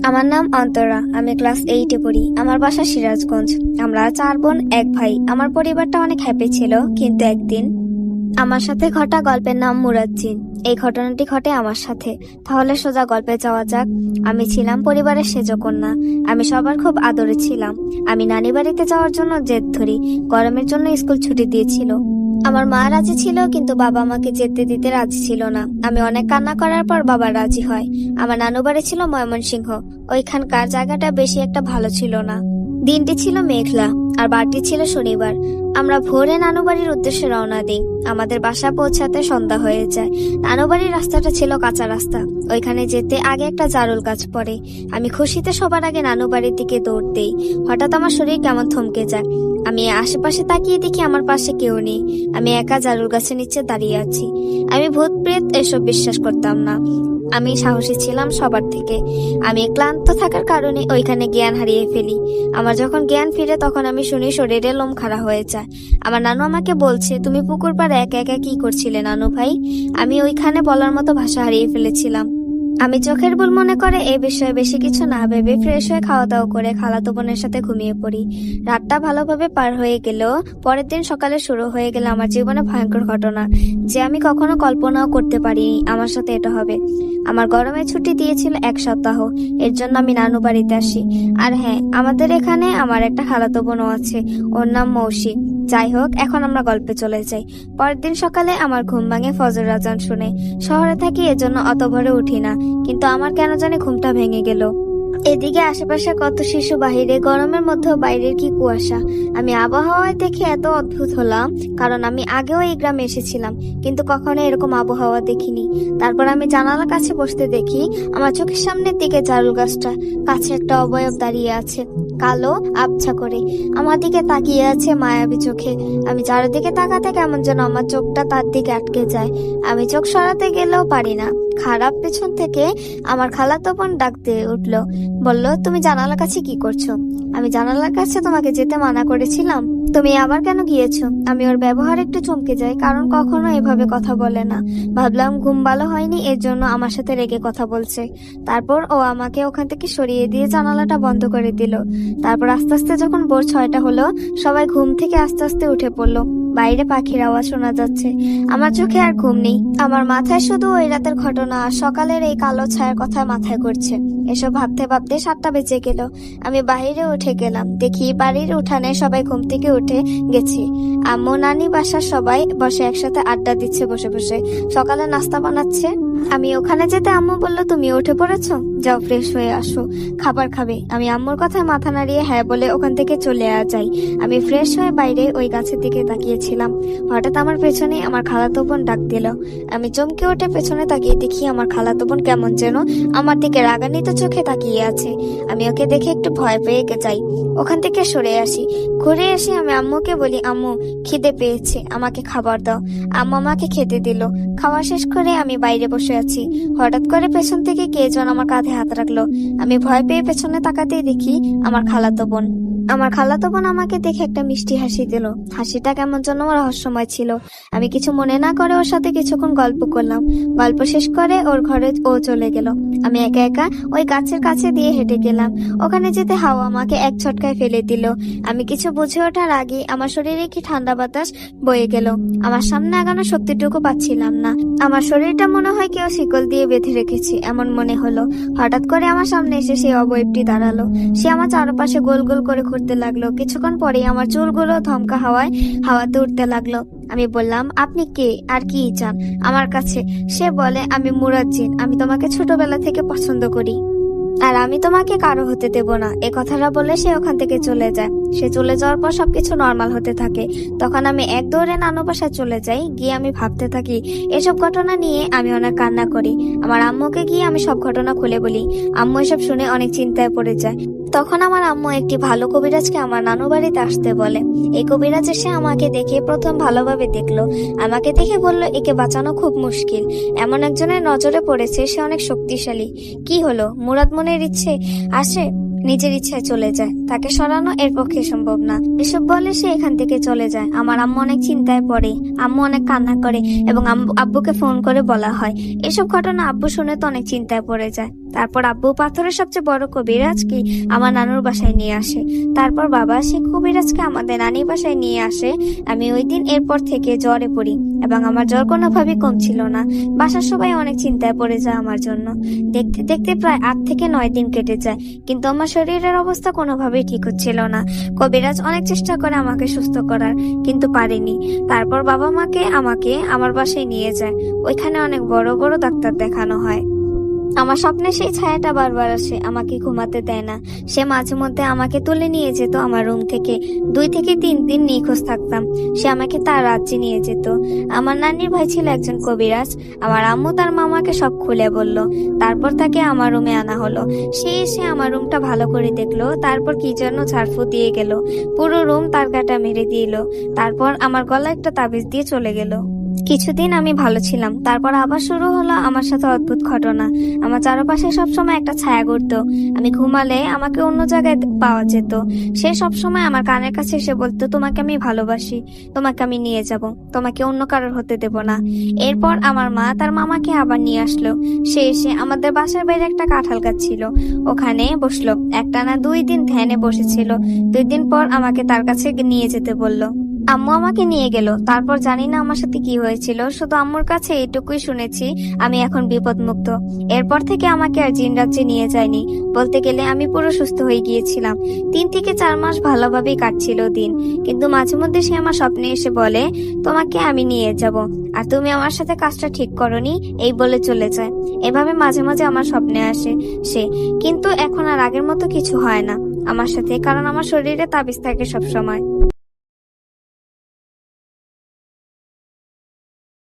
আমার নাম অন্তরা। আমি ক্লাস 8-এ পড়ি। আমার বাসা সিরাজগঞ্জ। আমরা 4 বোন 1 ভাই। আমার পরিবারটা অনেক হ্যাপি ছিল, কিন্তু একদিন আমার সাথে ঘটা গল্পের নাম মুরাজ্জিন। এই ঘটনাটি ঘটে আমার সাথে। তাহলে সোজা গল্পে যাওয়া যাক। আমি ছিলাম পরিবারের সেজ কন্যা। আমি সবার খুব আদরে ছিলাম। আমি নানি বাড়িতে যাওয়ার জন্য জেদ ধরি। গরমের জন্য স্কুল ছুটি দিয়েছিল। আমার মা রাজি ছিল, কিন্তু বাবা আমাকে যেতে দিতে রাজি ছিল না। আমি অনেক কান্না করার পর বাবা রাজি হয়। আমার নানু বাড়ি ছিল ময়মনসিংহ। ওইখানকার জায়গাটা বেশি একটা ভালো ছিল না। দিনটি ছিল মেঘলা, আর বারটি ছিল শনিবার। আমরা ভোরে নানু বাড়ির উদ্দেশ্যে রওনা দিই। আমাদের বাসা পৌঁছাতে সন্ধ্যা হয়ে যায়। নানু বাড়ির রাস্তাটা ছিল কাঁচা রাস্তা। ওইখানে যেতে আগে একটা জারুল গাছ পড়ে। আমি খুশিতে সবার আগে নানু বাড়ির দিকে দৌড় দিই। হঠাৎ আমার শরীর কেমন থমকে যায়। আমি আশেপাশে তাকিয়ে দেখি আমার পাশে কেউ নেই। আমি একা জারুল গাছের নিচে দাঁড়িয়ে আছি। আমি ভূত প্রেত এসব বিশ্বাস করতাম না। আমি সাহসী ছিলাম সবার থেকে। আমি ক্লান্ত থাকার কারণে ওইখানে জ্ঞান হারিয়ে ফেলি। আমার যখন জ্ঞান ফিরে, তখন আমি শুনি শরীরে লোম খাড়া হয়ে যায়। আমার নানু আমাকে বলছে, তুমি পুকুর পাড়ে একা একা কি করছিলে নানু ভাই? আমি ওইখানে বলার মতো ভাষা হারিয়ে ফেলেছিলাম। আমি চোখের ভুল মনে করে এই বিষয়ে বেশি কিছু না ভেবে ফ্রেশ হয়ে খাওয়া দাওয়া করে খালাতো বোনের সাথে ঘুমিয়ে পড়ি। রাতটা ভালোভাবে পার হয়ে গেলেও পরের দিন সকালে শুরু হয়ে গেল আমার জীবনে ভয়ঙ্কর ঘটনা, যে আমি কখনো কল্পনাও করতে পারিনি আমার সাথে এটা হবে। আমার গরমের ছুটি দিয়েছিল 1 সপ্তাহ। এর জন্য আমি নানু বাড়িতে আসি। আর হ্যাঁ, আমাদের এখানে আমার একটা খালাতো বোনও আছে। ওর নাম মৌসি। যাই হোক, এখন আমরা গল্পে চলে যাই। পরের দিন সকালে আমার ঘুম ভাঙে ফজর আজান শুনে। শহরে থাকি, এজন্য অত ভোরে উঠি না, কিন্তু আমার কেন জানি ঘুমটা ভেঙে গেল। এদিকে আশেপাশে কত শিশু বাহিরে, গরমের মধ্যেও বাইরের কি কুয়াশা। আমি আবহাওয়ায় দেখে এত অদ্ভুত হলাম, কারণ আমি আগেও এই গ্রামে এসেছিলাম, কিন্তু কখনো এরকম আবহাওয়া দেখিনি। তারপর আমি জানালার কাছে বসতে দেখি আমার চোখের সামনের দিকে জারুল গাছটা কাছে একটা অবয়ব দাঁড়িয়ে আছে, কালো আবছা করে আমার দিকে তাকিয়ে আছে মায়াবী চোখে। আমি চারিদিকে তাকাতে কেমন যেন আমার চোখটা তার দিকে আটকে যায়। আমি চোখ সরাতে গেলেও পারি না। খারাপ পেছন থেকে আমার খালাতো বোন ডাক দিয়ে উঠলো, বলল, তুমি জানালার কাছে কি করছো? আমি জানালার কাছে তোমাকে যেতে মানা করেছিলাম, তুমি আবার কেন গিয়েছো? আমি ওর ব্যবহার একটু চমকে যাই, কারণ কখনো এভাবে কথা বলে না। ভাবলাম ঘুম ভালো হয়নি, এর জন্য আমার সাথে রেগে কথা বলছে। তারপর ও আমাকে ওখান থেকে সরিয়ে দিয়ে জানালাটা বন্ধ করে দিল। তারপর আস্তে আস্তে যখন ভোর 6টা হলো, সবাই ঘুম থেকে আস্তে আস্তে উঠে পড়লো। বাইরে পাখির আওয়াজ শোনা যাচ্ছে। আমার চোখে আর ঘুম নেই। আমার মাথায় শুধু ওই রাতের ঘটনা আর সকালের এই কালো ছায়ার কথা মাথায় করছে। এসব ভাবতে ভাবতে 7টা বেজে গেল। আমি বাইরে উঠে গেলাম। দেখি বাড়ির উঠানে সবাই ঘুম থেকে উঠে গেছে। আম্মু, নানি, বাসার সবাই বসে একসাথে আড্ডা দিচ্ছে, বসে বসে সকালে নাস্তা বানাচ্ছে। আমি ওখানে যেতে আম্মু বলল, তুমি উঠে পড়েছো, যাও ফ্রেশ হয়ে আসো, খাবার খাবে। আমি আম্মুর কথায় মাথা নাড়িয়ে হ্যাঁ বলে ওখান থেকে চলে যাই। আমি ফ্রেশ হয়ে বাইরে ওই গাছের দিকে তাকিয়েছিলাম। হঠাৎ আমার পেছনে আমার খালাতো বোন ডাক দিল। আমি চমকে উঠে পেছনে তাকিয়ে দেখি আমার খালাতো বোন কেমন যেন আমার দিকে রাগান্বিত চোখে তাকিয়ে আছে। আমি ওকে দেখে একটু ভয় পেয়ে যাই, ওখান থেকে সরে আসি। ঘুরে এসে আমি আম্মুকে বলি, আম্মু, খিদে পেয়েছে, আমাকে খাবার দাও। আম্মু আমাকে খেতে দিল। খাওয়া শেষ করে আমি বাইরে বসে আছি। হঠাৎ করে পেছন থেকে কে যেন আমার কাঁধে হাত রাখলো। আমি ভয় পেয়ে পেছনে তাকাতেই দেখি আমার খালাতো বোন। আমার খালাতো বোন আমাকে দেখে একটা মিষ্টি হাসি দিল। হাসিটা কেমন যেন রহস্যময় ছিল। আমি কিছু মনে না করে ওর সাথে কিছুক্ষণ গল্প করলাম। গল্প শেষ করে ওর ঘরে ও চলে গেল। আমি একা একা ওই গাছের কাছে দিয়ে হেঁটে গেলাম। ওখানে যেতে হাওয়া আমাকে এক ছটকায় ফেলে দিল। আমি কিছু বুঝে ওঠার আগে আমার শরীরে কি ঠান্ডা বাতাস বয়ে গেল। আমার সামনে আগানোর শক্তিটুকু পাচ্ছিলাম না। আমার শরীরটা মনে হয় কেউ শিকল দিয়ে বেঁধে রেখেছে, এমন মনে হলো। হঠাৎ করে আমার সামনে এসে সেই অবয়বটি দাঁড়ালো। সে আমার চারপাশে গোল গোল করে ঘুরতে লাগলো। কিছুক্ষণ পরেই আমার চুলগুলো থমকা হাওয়াতে উঠতে লাগলো। আমি বললাম, আপনি কে আর কি চান আমার কাছে? সে বলে, আমি মুরাজ্জিন, আমি তোমাকে ছোটবেলা থেকে পছন্দ করি, আর আমি তোমাকে কারো হতে দেব না। এ কথাটা বলে সে ওখান থেকে চলে যায়। সে চলে যাওয়ার পর সবকিছু নর্মাল হতে থাকে। তখন আমি এক দৌড়ে নানু বাসায় চলে যাই। গিয়ে আমি ভাবতে থাকি এসব ঘটনা নিয়ে। আমি অনেক কান্না করি। আমার আম্মুকে গিয়ে আমি সব ঘটনা খুলে বলি। আম্মু এসব শুনে অনেক চিন্তায় পড়ে যায়। তখন আমার আম্মু একটি ভালো কবিরাজকে আমার নানু বাড়িতে আসতে বলে। এই কবিরাজ এসে আমাকে দেখে প্রথম ভালোভাবে দেখলো। আমাকে দেখে বলল, একে বাঁচানো খুব মুশকিল। এমন একজনের নজরে পড়েছে, সে অনেক শক্তিশালী। কি হলো, মুরাদ মনের ইচ্ছে আসে? নিজের ইচ্ছায় চলে যায়, তাকে সরানো এর পক্ষে সম্ভব না। এসব বলে সে এখান থেকে চলে যায়। আমার আম্মু অনেক চিন্তায় পড়ে, আম্মু অনেক কান্না করে এবং আব্বুকে ফোন করে বলা হয়। এসব ঘটনা আব্বু শুনে তো অনেক চিন্তায় পড়ে যায়। তারপর আব্বু পাথরের সবচেয়ে বড় কবিরাজকে আমার নানুর বাসায় নিয়ে আসে। তারপর বাবা সে কবিরাজকে আমাদের নানির বাসায় নিয়ে আসে। আমি ওই দিন এরপর থেকে জ্বরে পড়ি এবং আমার জ্বর কোনোভাবেই কমছিল না। বাসার সবাই অনেক চিন্তায় পড়ে যায় আমার জন্য। দেখতে দেখতে প্রায় 8 থেকে 9 দিন কেটে যায়, কিন্তু আমার শরীরের অবস্থা কোনোভাবেই ঠিক হচ্ছিল না। কবিরাজ অনেক চেষ্টা করে আমাকে সুস্থ করার, কিন্তু পারেনি। তারপর বাবা মাকে আমাকে আমার বাসায় নিয়ে যায়। ওইখানে অনেক বড় বড় ডাক্তার দেখানো হয়। আমার স্বপ্নে সেই ছায়াটা বারবার আসে, আমাকে ঘুমাতে দেয় না। সে মাঝে মধ্যে আমাকে তুলে নিয়ে যেত আমার রুম থেকে। 2 থেকে 3 দিন নিখোঁজ থাকতাম। সে আমাকে তার রাজ্যে নিয়ে যেত। আমার নানির ভাই ছিল একজন কবিরাজ। আমার আম্মু তার মামাকে সব খুলে বলল। তারপর তাকে আমার রুমে আনা হলো। সে এসে আমার রুমটা ভালো করে দেখলো, তারপর কি জন্য ঝাড়ফু দিয়ে গেল। পুরো রুম তার কাটা মেরে দিল। তারপর আমার গলায় একটা তাবিজ দিয়ে চলে গেল। কিছুদিন আমি ভালো ছিলাম, তারপর আবার শুরু হলো আমার সাথে অদ্ভুত ঘটনা। আমার চারপাশে সবসময় একটা ছায়া ঘুরতো। আমি ঘুমালে আমাকে অন্য জায়গায় পাওয়া যেত। সে সবসময় আমার কানের কাছে এসে বলতো, তোমাকে আমি ভালোবাসি, তোমাকে আমি নিয়ে যাব, তোমাকে অন্য কারোর হতে দেব না। এরপর আমার মা তার মামাকে আবার নিয়ে আসলো। সে এসে আমাদের বাসার বাইরে একটা কাঁঠাল গাছ ছিল, ওখানে বসলো। একটানা 2 দিন ধ্যানে বসেছিল। 2 দিন পর আমাকে তার কাছে নিয়ে যেতে বললো। আম্মু আমাকে নিয়ে গেল। তারপর জানি না আমার সাথে কি হয়েছিল, শুধু আম্মুর কাছে এইটুকুই শুনেছি, আমি এখন বিপদমুক্ত। এরপর থেকে আমাকে আর জিন রাজ্যে নিয়ে যায়নি। বলতে গেলে আমি পুরো সুস্থ হয়ে গিয়েছিলাম। 3 থেকে 4 মাস ভালোভাবেই কাটছিল দিন, কিন্তু মাঝে মধ্যে সে আমার স্বপ্নে এসে বলে, তোমাকে আমি নিয়ে যাব, আর তুমি আমার সাথে কাজটা ঠিক করনি, এই বলে চলে যায়। এভাবে মাঝে মাঝে আমার স্বপ্নে আসে সে, কিন্তু এখন আর আগের মতো কিছু হয় না আমার সাথে, কারণ আমার শরীরে তাবিজ থাকে সবসময়।